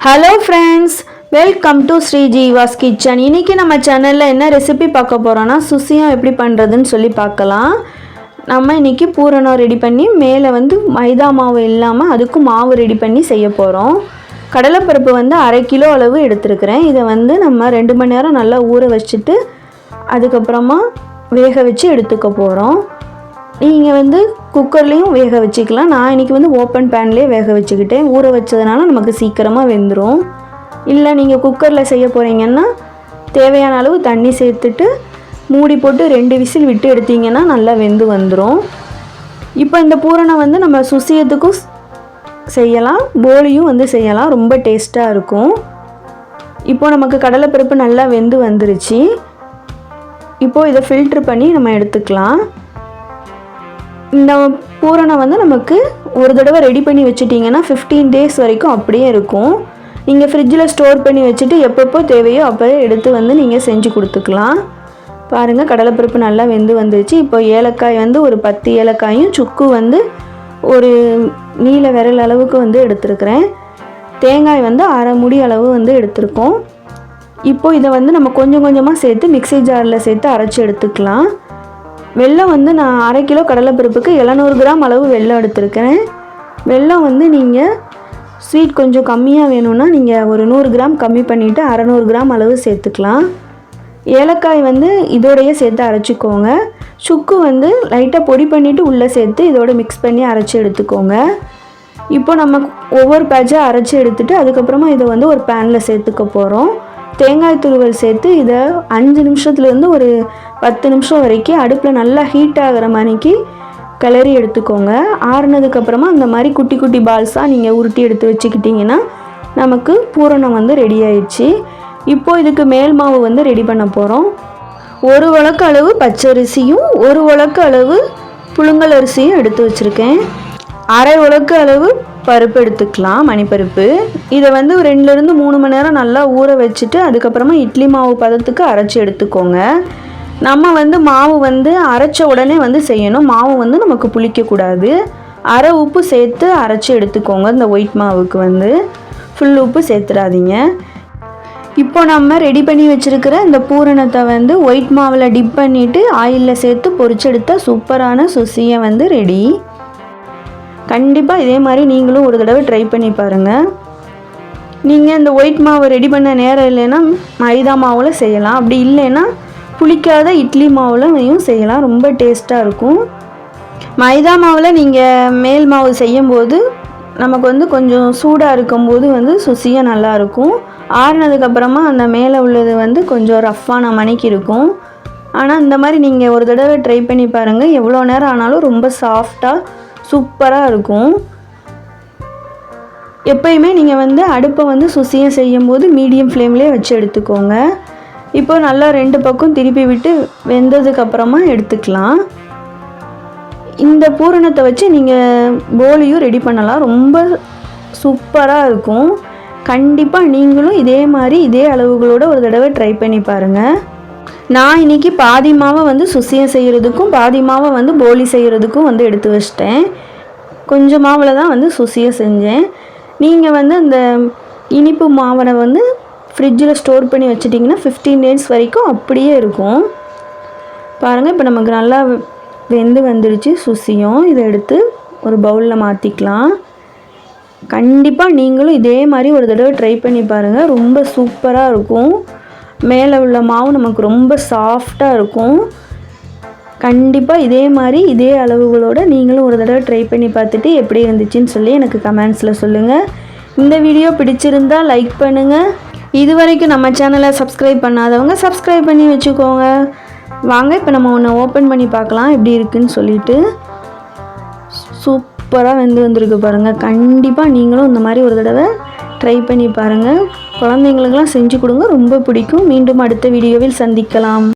Hello friends, welcome to Sri Jeeva's kitchen. இன்றைக்கி நம்ம சேனலில் என்ன ரெசிபி பார்க்க போகிறோன்னா சுசியம் எப்படி பண்ணுறதுன்னு சொல்லி பார்க்கலாம். நம்ம இன்றைக்கி பூரணம் ரெடி பண்ணி மேலே மைதா மாவு இல்லாமல் அதுக்கும் மாவு ரெடி பண்ணி செய்ய போகிறோம். கடலைப்பருப்பு 1/2 கிலோ அளவு எடுத்துருக்கிறேன். இதை நம்ம 2 மணி நேரம் நல்லா ஊற வச்சுட்டு அதுக்கப்புறமா வேக வச்சு எடுத்துக்க போகிறோம். நீங்கள் குக்கர்லேயும் வேக வச்சுக்கலாம். நான் இன்றைக்கி ஓப்பன் பேன்லேயே வேக வச்சுக்கிட்டேன். ஊற வச்சதுனால நமக்கு சீக்கிரமாக வெந்துடும். இல்லை நீங்கள் குக்கரில் செய்ய போகிறீங்கன்னா தேவையான அளவு தண்ணி சேர்த்துட்டு மூடி போட்டு 2 விசில் விட்டு எடுத்திங்கன்னா நல்லா வெந்து வந்துடும். இப்போ இந்த பூரணம் நம்ம சுசியத்துக்கும் செய்யலாம், போலியும் செய்யலாம். ரொம்ப டேஸ்ட்டாக இருக்கும். இப்போ நமக்கு கடலைப்பருப்பு நல்லா வெந்து வந்துருச்சு. இப்போது இதை ஃபில்ட்ரு பண்ணி நம்ம எடுத்துக்கலாம். இந்த பூரணம் நமக்கு ஒரு தடவை ரெடி பண்ணி வச்சுட்டிங்கன்னா 15 டேஸ் வரைக்கும் அப்படியே இருக்கும். நீங்கள் ஃப்ரிட்ஜில் ஸ்டோர் பண்ணி வச்சுட்டு எப்பப்போ தேவையோ அப்போயே எடுத்து நீங்கள் செஞ்சு கொடுத்துக்கலாம். பாருங்கள், கடலைப்பருப்பு நல்லா வெந்து வந்துருச்சு. இப்போ ஏலக்காய் ஒரு 10 ஏலக்காயும் சுக்கு ஒரு நீல விரல் அளவுக்கு எடுத்துருக்கிறேன். தேங்காய் அரை முடி அளவு எடுத்துருக்கோம். இப்போது இதை நம்ம கொஞ்சம் கொஞ்சமாக சேர்த்து மிக்ஸி ஜாரில் சேர்த்து அரைச்சி எடுத்துக்கலாம். வெல்லம் நான் 1/2 கிலோ கடலைப்பருப்புக்கு 700 கிராம் அளவு வெல்லம் எடுத்துருக்கிறேன். வெல்லம் நீங்கள் ஸ்வீட் கொஞ்சம் கம்மியாக வேணும்னா நீங்கள் ஒரு 100 கிராம் கம்மி பண்ணிவிட்டு 600 கிராம் அளவு சேர்த்துக்கலாம். ஏலக்காய் இதோடையே சேர்த்து அரைச்சிக்கோங்க. சுக்கு லைட்டாக பொடி பண்ணிவிட்டு உள்ளே சேர்த்து இதோட மிக்ஸ் பண்ணி அரைச்சி எடுத்துக்கோங்க. இப்போ நம்ம ஒவ்வொரு பேட்சாக அரைச்சி எடுத்துகிட்டு அதுக்கப்புறமா இதை ஒரு பேனில் சேர்த்துக்க போகிறோம். தேங்காய் துருவல் சேர்த்து இதை 5 நிமிஷத்துலேருந்து ஒரு 10 நிமிஷம் வரைக்கும் அடுப்பில் நல்லா ஹீட் ஆகிற மாதிரிக்கு கிளறி எடுத்துக்கோங்க. ஆறுனதுக்கப்புறமா அந்த மாதிரி குட்டி குட்டி பால்ஸாக நீங்கள் உருட்டி எடுத்து வச்சுக்கிட்டிங்கன்னா நமக்கு பூரணம் ரெடி ஆயிடுச்சு. இப்போது இதுக்கு மேல் மாவு ரெடி பண்ண போகிறோம். 1 உலக்கு அளவு பச்சரிசியும் 1 உலக்கு அளவு புழுங்கல் அரிசியும் எடுத்து வச்சுருக்கேன். 1/2 உலக்கு அளவு பருப்பு எடுத்துக்கலாம், மணிப்பருப்பு. இதை 2லேருந்து 3 மணி நேரம் நல்லா ஊற வச்சுட்டு அதுக்கப்புறமா இட்லி மாவு பதத்துக்கு அரைச்சி எடுத்துக்கோங்க. நம்ம மாவு அரைச்ச உடனே செய்யணும். மாவு நமக்கு புளிக்கக்கூடாது. அரை உப்பு சேர்த்து அரைச்சி எடுத்துக்கோங்க. இந்த ஒயிட் மாவுக்கு ஃபுல் உப்பு சேர்த்துடாதீங்க. இப்போ நம்ம ரெடி பண்ணி வச்சுருக்கிற இந்த பூரணத்தை ஒயிட் மாவில் டிப் பண்ணிவிட்டு ஆயிலில் சேர்த்து பொரிச்செடுத்த சூப்பரான சுசியை ரெடி. கண்டிப்பாக இதே மாதிரி நீங்களும் ஒரு தடவை ட்ரை பண்ணி பாருங்கள். நீங்கள் இந்த ஒயிட் மாவு ரெடி பண்ண நேரம் இல்லைன்னா மைதா மாவில் செய்யலாம். அப்படி இல்லைன்னா புளிக்காத இட்லி மாவுலையும் செய்யலாம். ரொம்ப டேஸ்ட்டாக இருக்கும். மைதா மாவில் நீங்கள் மேல் மாவு செய்யும்போது நமக்கு கொஞ்சம் சூடாக இருக்கும்போது சுசியாக நல்லாயிருக்கும். ஆறுனதுக்கப்புறமா அந்த மேலே உள்ளது கொஞ்சம் ரஃப்பான மணிக்கு இருக்கும். ஆனால் இந்த மாதிரி நீங்கள் ஒரு தடவை ட்ரை பண்ணி பாருங்கள். எவ்வளோ நேரம் ஆனாலும் ரொம்ப சாஃப்டாக சூப்பராக இருக்கும். எப்பயுமே நீங்கள் அடுப்பை சுசியை செய்யும்போது மீடியம் ஃப்ளேம்லேயே வச்சு எடுத்துக்கோங்க. இப்போ நல்லா 2 பக்கம் திருப்பி விட்டு வெந்ததுக்கப்புறமா எடுத்துக்கலாம். இந்த பூரணத்தை வச்சு நீங்கள் போலியும் ரெடி பண்ணலாம். ரொம்ப சூப்பராக இருக்கும். கண்டிப்பாக நீங்களும் இதே மாதிரி இதே அளவுகளோட ஒரு தடவை ட்ரை பண்ணி பாருங்கள். நான் இன்றைக்கி பாதி மாவை சுசியம் செய்கிறதுக்கும் பாதி மாவை போலி செய்கிறதுக்கும் எடுத்து வச்சிட்டேன். கொஞ்சம் மாவில் தான் சுசியை செஞ்சேன். நீங்கள் அந்த இனிப்பு மாவை ஃப்ரிட்ஜில் ஸ்டோர் பண்ணி வச்சிட்டிங்கன்னா 15 டேஸ் வரைக்கும் அப்படியே இருக்கும். பாருங்கள், இப்போ நமக்கு நல்லா வெந்து வந்துடுச்சு சுசியும். இதை எடுத்து ஒரு பவுலில் மாற்றிக்கலாம். கண்டிப்பாக நீங்களும் இதே மாதிரி ஒரு தடவை ட்ரை பண்ணி பாருங்கள். ரொம்ப சூப்பராக இருக்கும். மேலே உள்ள மாவு நமக்கு ரொம்ப சாஃப்டாக இருக்கும். கண்டிப்பாக இதே மாதிரி இதே அளவுகளோடு நீங்களும் ஒரு தடவை ட்ரை பண்ணி பார்த்துட்டு எப்படி இருந்துச்சுன்னு சொல்லி எனக்கு கமெண்ட்ஸில் சொல்லுங்கள். இந்த வீடியோ பிடிச்சிருந்தால் லைக் பண்ணுங்கள். இது வரைக்கும் நம்ம சேனலை சப்ஸ்கிரைப் பண்ணாதவங்க சப்ஸ்கிரைப் பண்ணி வச்சுக்கோங்க. வாங்க இப்போ நம்ம ஒன்று ஓப்பன் பண்ணி பார்க்கலாம் எப்படி இருக்குன்னு சொல்லிட்டு. சூப்பராக வந்திருக்கு பாருங்கள். கண்டிப்பாக நீங்களும் இந்த மாதிரி ஒரு தடவை ட்ரை பண்ணி பாருங்கள். குழந்தைங்களுக்கெல்லாம் செஞ்சு கொடுங்க, ரொம்ப பிடிக்கும். மீண்டும் அடுத்த வீடியோவில் சந்திக்கலாம்.